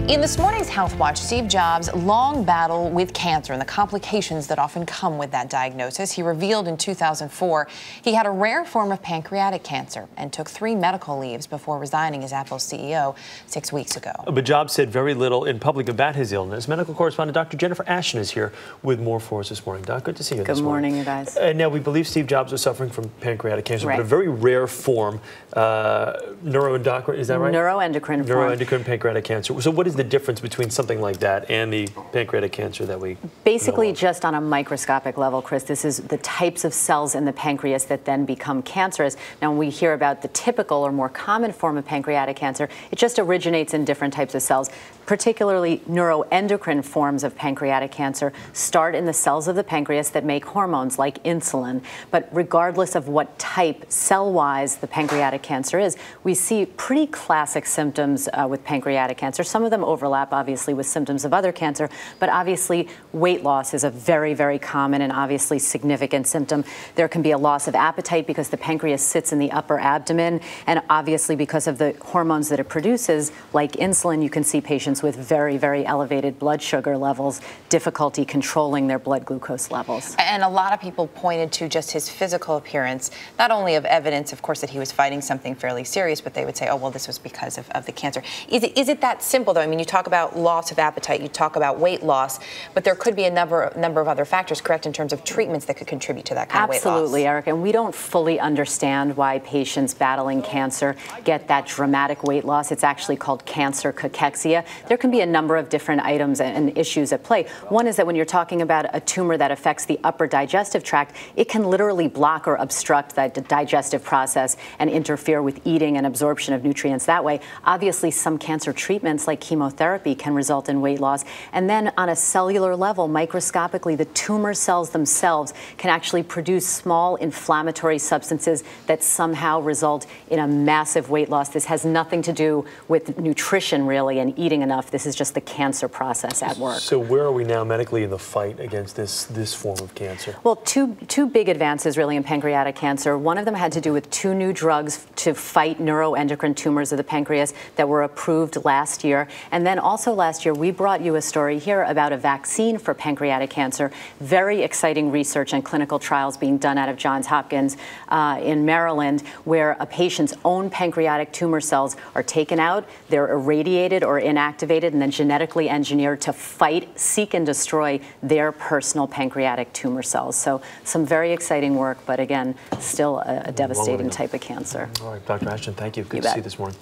In this morning's Health Watch, Steve Jobs' long battle with cancer and the complications that often come with that diagnosis. He revealed in 2004 he had a rare form of pancreatic cancer and took 3 medical leaves before resigning as Apple's CEO 6 weeks ago. But Jobs said very little in public about his illness. Medical correspondent Dr. Jennifer Ashton is here with more for us this morning. Doc, good to see you this morning. Good morning, you guys. Now, we believe Steve Jobs was suffering from pancreatic cancer, Right. but a very rare form, neuroendocrine, is that right? Neuroendocrine form. Neuroendocrine pancreatic cancer. So what is the difference between something like that and the pancreatic cancer that we Basically, know of? just on a microscopic level, Chris, this is the types of cells in the pancreas that then become cancerous. Now, when we hear about the typical or more common form of pancreatic cancer, it just originates in different types of cells. Particularly neuroendocrine forms of pancreatic cancer start in the cells of the pancreas that make hormones like insulin. But regardless of what type, cell-wise, the pancreatic cancer is, we see pretty classic symptoms with pancreatic cancer. Some of them overlap, obviously, with symptoms of other cancer, but obviously weight loss is a very, very common and obviously significant symptom. There can be a loss of appetite because the pancreas sits in the upper abdomen, and obviously because of the hormones that it produces, like insulin, you can see patients with very, very elevated blood sugar levels, difficulty controlling their blood glucose levels. And a lot of people pointed to just his physical appearance, not only of evidence, of course, that he was fighting something fairly serious, but they would say, oh, well, this was because of the cancer. Is it that simple, though? I mean, you talk about loss of appetite, you talk about weight loss, but there could be a number of other factors, correct, in terms of treatments that could contribute to that kind of weight loss. Absolutely, Eric, and we don't fully understand why patients battling cancer get that dramatic weight loss. It's actually called cancer cachexia. There can be a number of different items and issues at play. One is that when you're talking about a tumor that affects the upper digestive tract, it can literally block or obstruct that digestive process and interfere with eating and absorption of nutrients that way. Obviously, some cancer treatments like chemotherapy can result in weight loss. And then on a cellular level, microscopically, the tumor cells themselves can actually produce small inflammatory substances that somehow result in a massive weight loss. This has nothing to do with nutrition, really, and eating enough. This is just the cancer process at work. So where are we now medically in the fight against this form of cancer? Well, two big advances really in pancreatic cancer. One of them had to do with 2 new drugs to fight neuroendocrine tumors of the pancreas that were approved last year. And then also last year, we brought you a story here about a vaccine for pancreatic cancer. Very exciting research and clinical trials being done out of Johns Hopkins in Maryland, where a patient's own pancreatic tumor cells are taken out, they're irradiated or inactivated, and then genetically engineered to fight, seek, and destroy their personal pancreatic tumor cells. So some very exciting work, but again, still a devastating type of cancer. All right, Dr. Ashton, thank you. Good to see you this morning.